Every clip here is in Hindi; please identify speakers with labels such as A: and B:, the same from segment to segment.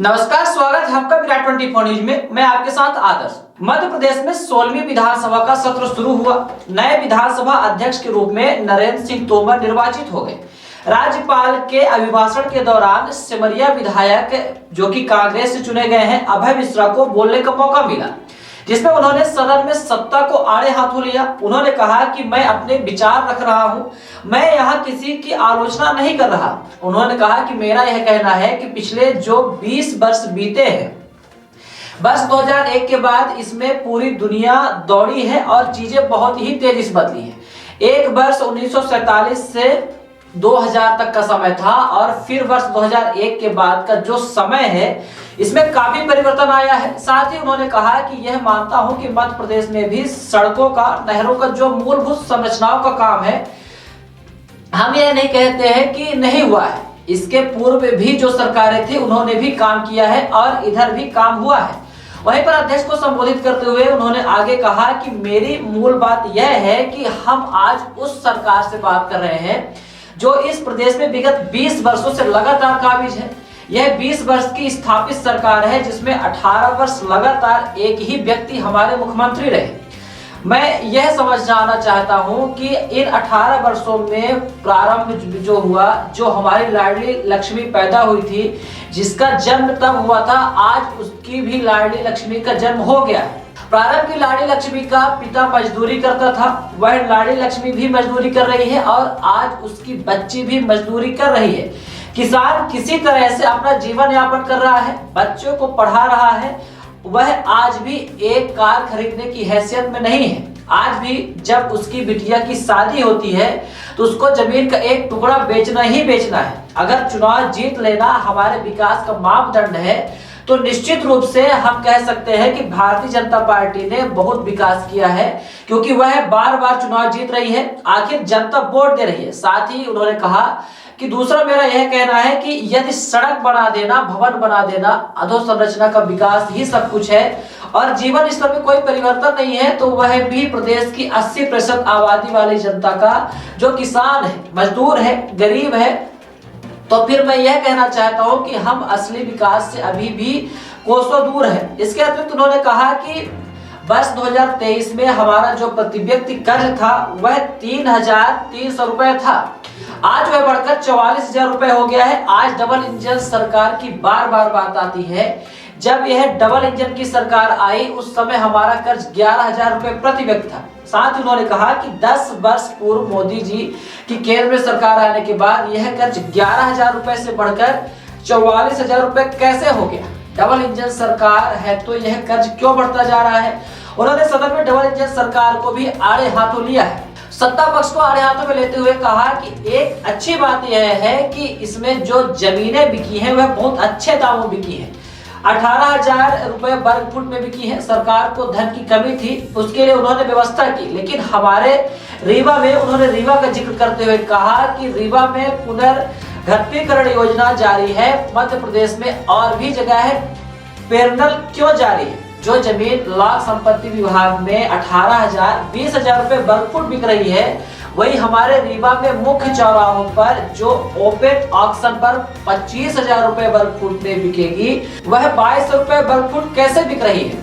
A: नमस्कार, स्वागत है आपका विराट 24 न्यूज में। मैं आपके साथ आदर्श। मध्य प्रदेश में 16वीं विधानसभा का सत्र शुरू हुआ। नए विधानसभा अध्यक्ष के रूप में नरेंद्र सिंह तोमर निर्वाचित हो गए। राज्यपाल के अभिभाषण के दौरान सिमरिया विधायक जो कि कांग्रेस से चुने गए हैं अभय मिश्रा को बोलने का मौका मिला, जिसमें उन्होंने सदन में सत्ता को आड़े हाथों लिया। उन्होंने कहा कि मैं अपने विचार रख रहा हूं, मैं यहाँ किसी की आलोचना नहीं कर रहा। उन्होंने कहा कि मेरा यह कहना है कि पिछले जो 20 वर्ष बीते हैं, वर्ष 2001 के बाद इसमें पूरी दुनिया दौड़ी है और चीजें बहुत ही तेजी से बदली हैं। एक वर्ष 1947 से 2000 तक का समय था और फिर वर्ष 2001 के बाद का जो समय है इसमें काफी परिवर्तन आया है। साथ ही उन्होंने कहा कि यह मानता हूं कि मध्य प्रदेश में भी सड़कों का, नहरों का जो मूलभूत संरचनाओं का काम है, हम यह नहीं कहते हैं कि नहीं हुआ है। इसके पूर्व भी जो सरकारें थी उन्होंने भी काम किया है और इधर भी काम हुआ है। वहीं पर अध्यक्ष को संबोधित करते हुए उन्होंने आगे कहा कि मेरी मूल बात यह है कि हम आज उस सरकार से बात कर रहे हैं जो इस प्रदेश में विगत 20 वर्षों से लगातार काबिज है। यह 20 वर्ष की स्थापित सरकार है जिसमें 18 वर्ष लगातार एक ही व्यक्ति हमारे मुख्यमंत्री रहे। मैं यह समझ जाना चाहता हूं कि इन 18 वर्षों में प्रारंभ जो हुआ, जो हमारी लाडली लक्ष्मी पैदा हुई थी, जिसका जन्म तब हुआ था, आज उसकी भी लाडली लक्ष्मी का जन्म हो गया है। प्रारंभ की लाडली लक्ष्मी का पिता मजदूरी करता था, वह लाडली लक्ष्मी भी मजदूरी कर रही है और आज उसकी बच्ची भी मजदूरी कर रही है। किसान किसी तरह से अपना जीवन यापन कर रहा है, बच्चों को पढ़ा रहा है। वह आज भी एक कार खरीदने की हैसियत में नहीं है। आज भी जब उसकी बिटिया की शादी होती है तो उसको जमीन का एक टुकड़ा बेचना ही बेचना है। अगर चुनाव जीत लेना हमारे विकास का मापदंड है तो निश्चित रूप से हम कह सकते हैं कि भारतीय जनता पार्टी ने बहुत विकास किया है, क्योंकि वह बार बार चुनाव जीत रही है। आखिर जनता वोट दे रही है। साथ ही उन्होंने कहा कि दूसरा मेरा यह कहना है कि यदि सड़क बना देना, भवन बना देना, अधोसंरचना का विकास ही सब कुछ है और जीवन स्तर में कोई परिवर्तन नहीं है, तो वह भी प्रदेश की 80% आबादी वाली जनता का जो किसान है, मजदूर है, गरीब है, तो फिर मैं यह कहना चाहता हूं कि हम असली विकास से अभी भी कोसों दूर है। इसके अतिरिक्त उन्होंने कहा कि वर्ष 2023 में हमारा जो प्रति व्यक्ति कर्ज था वह 3,300 रुपए था, आज वह बढ़कर 44,000 रुपए हो गया है। आज डबल इंजन सरकार की बार बार बात आती है। जब यह डबल इंजन की सरकार आई उस समय हमारा कर्ज 11,000 रुपए प्रति व्यक्ति था। साथ ही उन्होंने कहा कि 10 वर्ष पूर्व मोदी जी की केंद्र में सरकार आने के बाद यह कर्ज 11,000 रुपए से बढ़कर 44,000 रुपए कैसे हो गया। डबल इंजन सरकार है तो यह कर्ज क्यों बढ़ता जा रहा है। उन्होंने सदन में डबल इंजन सरकार को भी आड़े हाथों लिया है। सत्ता पक्ष को आड़े हाथों में लेते हुए कहा कि एक अच्छी बात यह है कि इसमें जो जमीनें बिकी हैं वह बहुत अच्छे दामों बिकी हैं। 18,000 रुपए वर्ग फुट में बिकी है। सरकार को धन की कमी थी, उसके लिए उन्होंने व्यवस्था की, लेकिन हमारे रीवा में उन्होंने रीवा का जिक्र करते हुए कहा कि रीवा में पुनर्गठनीकरण योजना जारी है। मध्य प्रदेश में और भी जगह है, पैरेलल क्यों जारी है। जो जमीन लाख संपत्ति विभाग में 18,000 20,000 रुपए वर्ग फुट बिक रही है, वही हमारे रीवा में मुख्य चौराहों पर जो ओपन ऑक्शन पर 25,000 रुपए वर्ग फुट में बिकेगी, वह 2200 रुपए वर्ग फुट कैसे बिक रही है।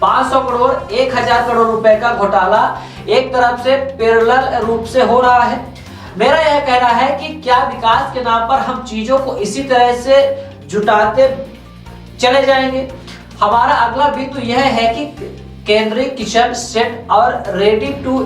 A: 500 करोड़ 1,000 करोड़ रुपए का घोटाला एक तरफ से पैरेलल रूप से हो रहा है। मेरा यह कहना है कि क्या विकास के नाम पर हम चीजों को इसी तरह से जुटाते चले जाएंगे। हमारा अगला बिंदु यह है कि केंद्रीय किचन सेट और रेडी टू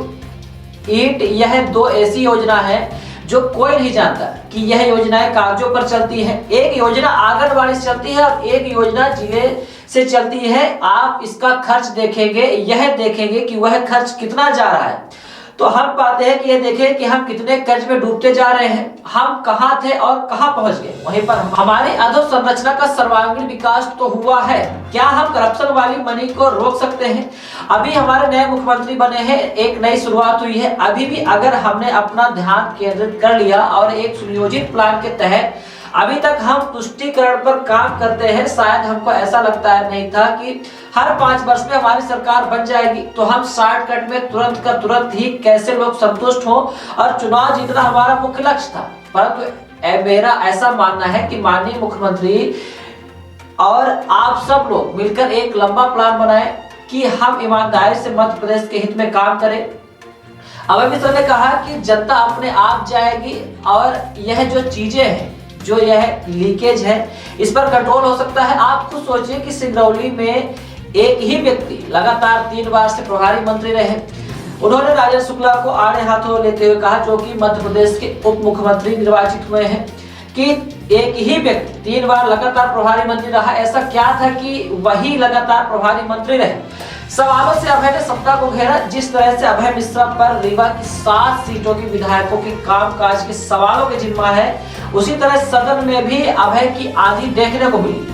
A: ईट, यह दो ऐसी योजना है जो कोई नहीं जानता कि यह योजनाएं कागजों पर चलती है। एक योजना आंगनबाड़ी से चलती है और एक योजना जिले से चलती है। आप इसका खर्च देखेंगे, यह देखेंगे कि वह खर्च कितना जा रहा है, तो हम पाते हैं कि ये देखें कि हम कितने कर्ज में डूबते जा रहे हैं, हम कहां थे और कहां पहुंच गए। वहीं पर हमारी अधोसंरचना का सर्वांगीण विकास तो हुआ है। क्या हम करप्शन वाली मनी को रोक सकते हैं। अभी हमारे नए मुख्यमंत्री बने हैं, एक नई शुरुआत हुई है। अभी भी अगर हमने अपना ध्यान केंद्रित कर लिया और एक सुनियोजित प्लान के तहत अभी तक हम तुष्टीकरण पर काम करते हैं, शायद हमको ऐसा लगता है नहीं था कि हर 5 वर्ष में हमारी सरकार बन जाएगी तो हम शॉर्टकट में तुरंत का तुरंत ही कैसे लोग संतुष्ट हो और चुनाव जीतना हमारा मुख्य लक्ष्य था। परंतु मेरा ऐसा मानना है कि माननीय मुख्यमंत्री और आप सब लोग मिलकर एक लंबा प्लान बनाएं कि हम ईमानदारी से मध्य प्रदेश के हित में काम करें। अभय मिश्रा ने कहा कि जनता अपने आप जाएगी और यह जो चीजें हैं, जो यह लीकेज है, इस पर कंट्रोल हो सकता है। आप खुद सोचिए कि सिंगरौली में एक ही व्यक्ति लगातार 3 बार से प्रभारी मंत्री रहे। उन्होंने राजेश शुक्ला को आड़े हाथों लेते हुए कहा, जो कि मध्य प्रदेश के उप मुख्यमंत्री निर्वाचित हुए हैं, कि एक ही व्यक्ति 3 बार लगातार प्रभारी मंत्री रहा। ऐसा क्या था कि वही लगातार प्रभारी मंत्री रहे? सवालों से अभय ने सत्ता को घेरा। जिस तरह से अभय मिश्रा पर रीवा की 7 सीटों के विधायकों के कामकाज के सवालों के जिम्मा है, उसी तरह सदन में भी अभय की आंधी देखने को मिली।